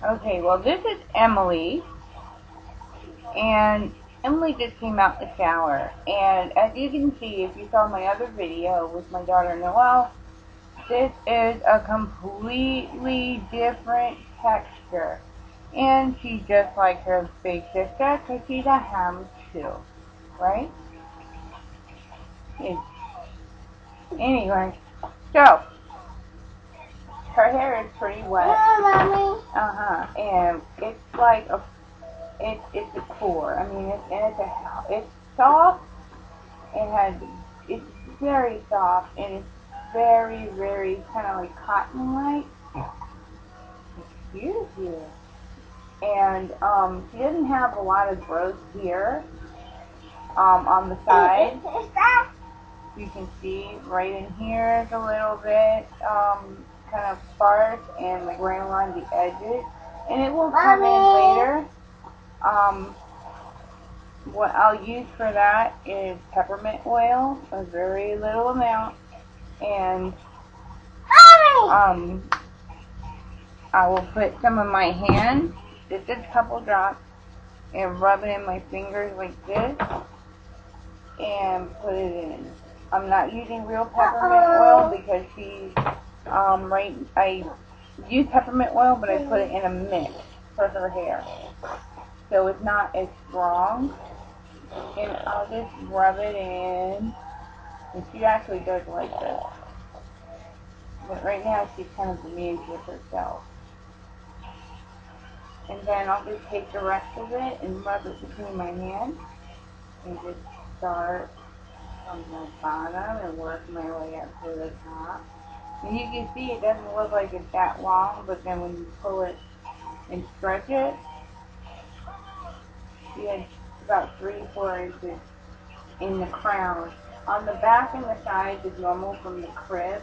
Okay, well this is Emily, and Emily just came out the shower, and as you can see, if you saw my other video with my daughter Noelle, this is a completely different texture, and she's just like her big sister, because she's a ham too, right? Anyway, so her hair is pretty wet. Mommy. And it's like it's a core. I mean, it's soft. It's very soft, and it's very, very kind of like cotton-like. It's beautiful. And she doesn't have a lot of growth here on the side. You can see right in here is a little bit kind of sparse and like right along the edges, and it will come in later. What I'll use for that is peppermint oil, a very little amount, and I will put some in my hand, just a couple drops, and rub it in my fingers like this, and put it in. I'm not using real peppermint oil because I use peppermint oil, but I put it in a mix for her hair, so it's not as strong. And I'll just rub it in, and she actually does like this. But right now she's kind of amused with herself. And then I'll just take the rest of it and rub it between my hands and just start from the bottom and work my way up to the top. And you can see it doesn't look like it's that long, but then when you pull it and stretch it, see it's about 3-4 inches in the crown. On the back and the sides is normal from the crib.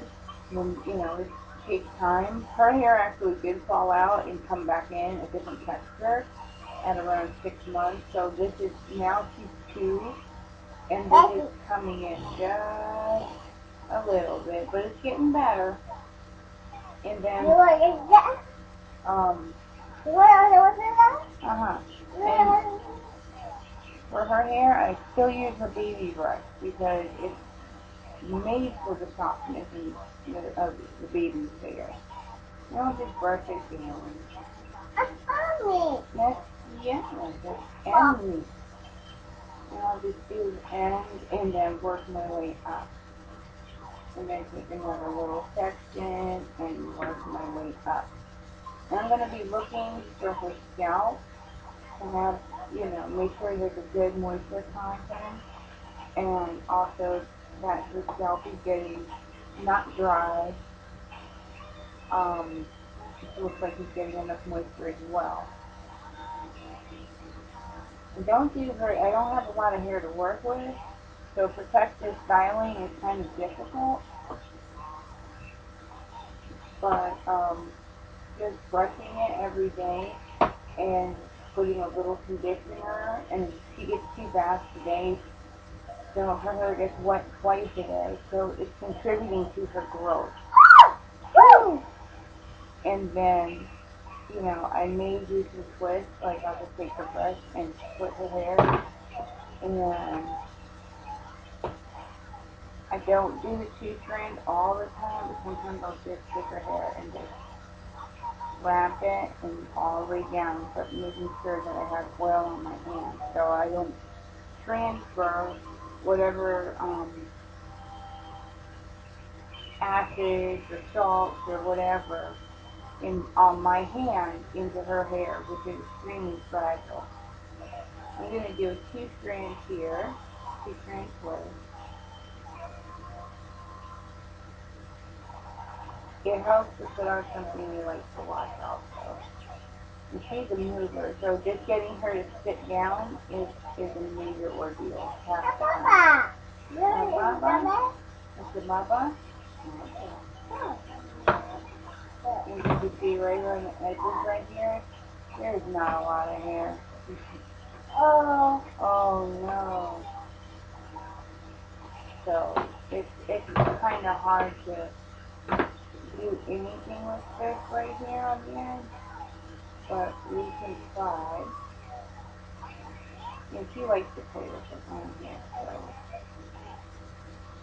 When, it takes time. Her hair actually did fall out and come back in a different texture at around 6 months. So this is, now she's 2, and this is coming in just a little bit, but it's getting better. And then, and for her hair, I still use her baby brush because it's made for the softness of the baby's hair. And I'll just brush it down. That's Emily. And I'll just do the end and then work my way up. And then take another little section and work my way up. And I'm going to be looking for her scalp to have, make sure there's a good moisture content. And also that her scalp is getting not dry. It looks like he's getting enough moisture as well. I don't have a lot of hair to work with, so protective styling is kind of difficult. But just brushing it every day and putting a little conditioner, and she gets 2 baths a day, so her hair gets wet twice a day, so it's contributing to her growth. And then, I may do some twists, like I'll just take her brush and split her hair, and I don't do the 2-strand all the time, but sometimes I'll just take her hair and just wrap it and all the way down, but making sure that I have oil on my hand, so I don't transfer whatever acids or salts or whatever on my hand into her hair, which is extremely fragile. I'm going to do a 2-strand here, 2-strand twist. It helps to put on something you like to watch also. And she's a mover, so just getting her to sit down is a major ordeal. Baba? That's a Baba? And you can see right on the edges right here, there's not a lot of hair. Oh no. So it's kind of hard to do anything with this right here on the end. but we can try. And she likes to play with her own hair, so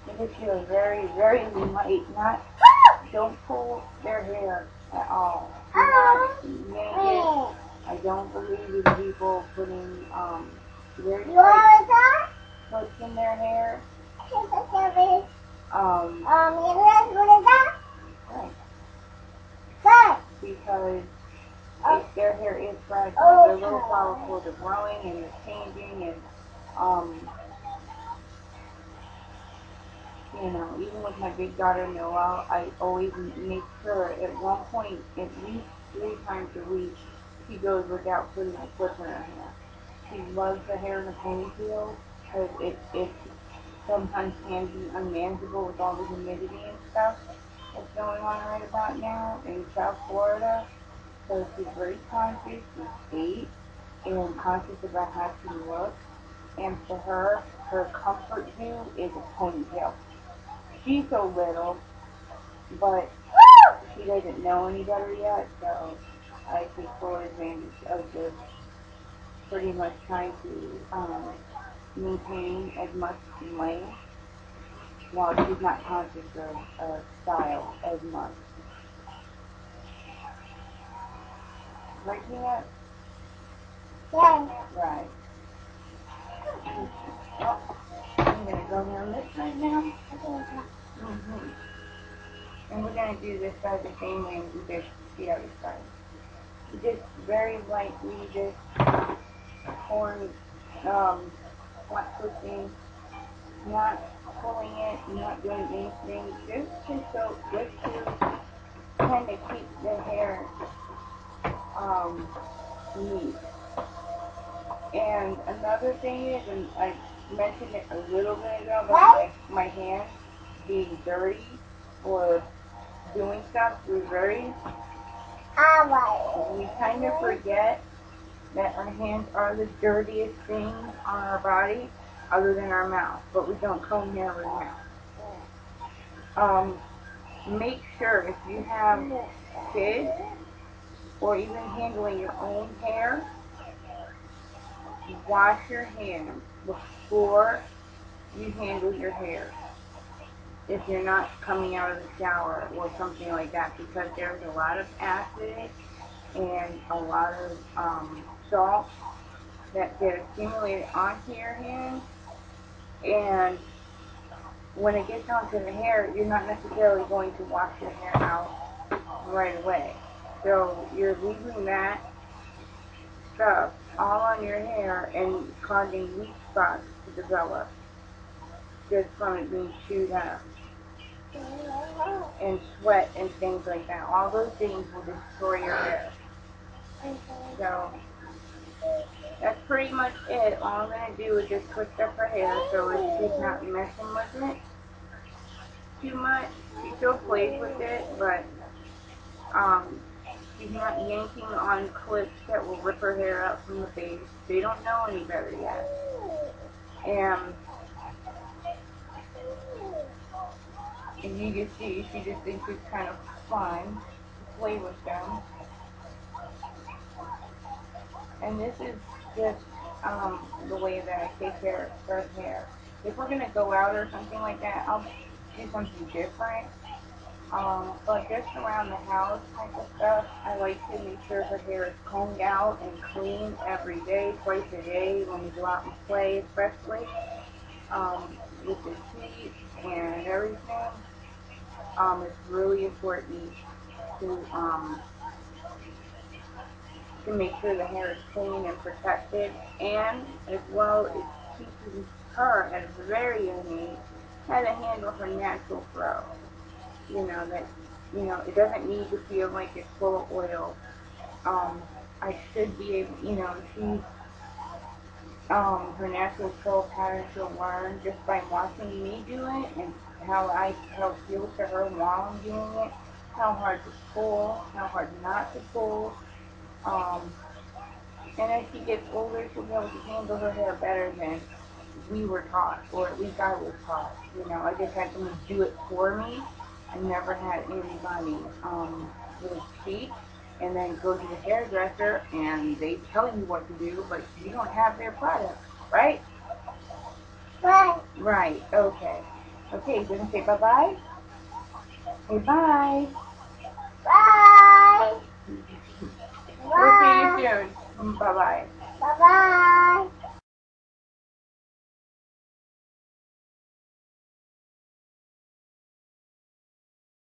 because she was very, very light. Not don't pull their hair at all. Do not yank it. I don't believe in people putting very tight clips in their hair. Right. Because their hair is fragile. They're little powerful. They're growing and they're changing and you know, even with my big daughter Noelle, I always make sure at one point, at least 3 times a week, she goes without putting a clip in her hair. She loves the hair in a ponytail because it sometimes can be unmanageable with all the humidity and stuff that's going on right about now in South Florida. So she's very conscious. She's 8 and conscious about how she looks. And for her, her comfort view is a ponytail. She's so little, but she doesn't know any better yet, so I take full advantage of just pretty much trying to maintain as much length while she's not conscious of style as much. Right, Peanut? Yeah. Right. Oh, I'm going to go down this side now. Mm-hmm. And we're going to do this side the same way we did the other side. Just very lightly, just pouring, flat twisting, not pulling it, not doing anything, just to kind of keep the hair, neat. And another thing is, and I mentioned it a little bit ago about my hands being dirty or doing stuff, we kind of forget that our hands are the dirtiest thing on our body other than our mouth, but we don't comb hair with mouth. Make sure if you have kids or even handling your own hair, wash your hands before you handle your hair. If you're not coming out of the shower or something like that, because there's a lot of acid and a lot of salt that get accumulated onto your hands, and when it gets onto the hair, you're not necessarily going to wash your hair out right away. So you're leaving that stuff all on your hair and causing weak spots to develop just from it being chewed up. And sweat and things like that. All those things will destroy your hair. So that's pretty much it. All I'm going to do is just twist up her hair so she's not messing with it too much. She still plays with it, but she's not yanking on clips that will rip her hair out from the base. They don't know any better yet. And you can see, she just thinks it's kind of fun to play with them. And this is just the way that I take care of her hair. If we're gonna go out or something like that, I'll do something different. But just around the house type of stuff, I like to make sure her hair is combed out and clean every day, twice a day when we go out and play, especially with the heat and everything. It's really important to to make sure the hair is clean and protected, and as well it teaches her at a very young age how to handle her natural fro. That it doesn't need to feel like it's full of oil. I should be able, she's her natural curl pattern she'll learn just by watching me do it and how it feels to her while I'm doing it, how hard to pull, how hard not to pull. Um, And as she gets older, she'll be able to handle her hair better than we were taught, or at least I was taught. I just had someone do it for me. I never had anybody really teach. and then go to the hairdresser and they tell you what to do, but you don't have their product, right? Bye. Right, okay. Okay, you're going to say bye-bye? Say bye. Bye. We'll see you Bye. soon. Bye-bye. Bye. Bye.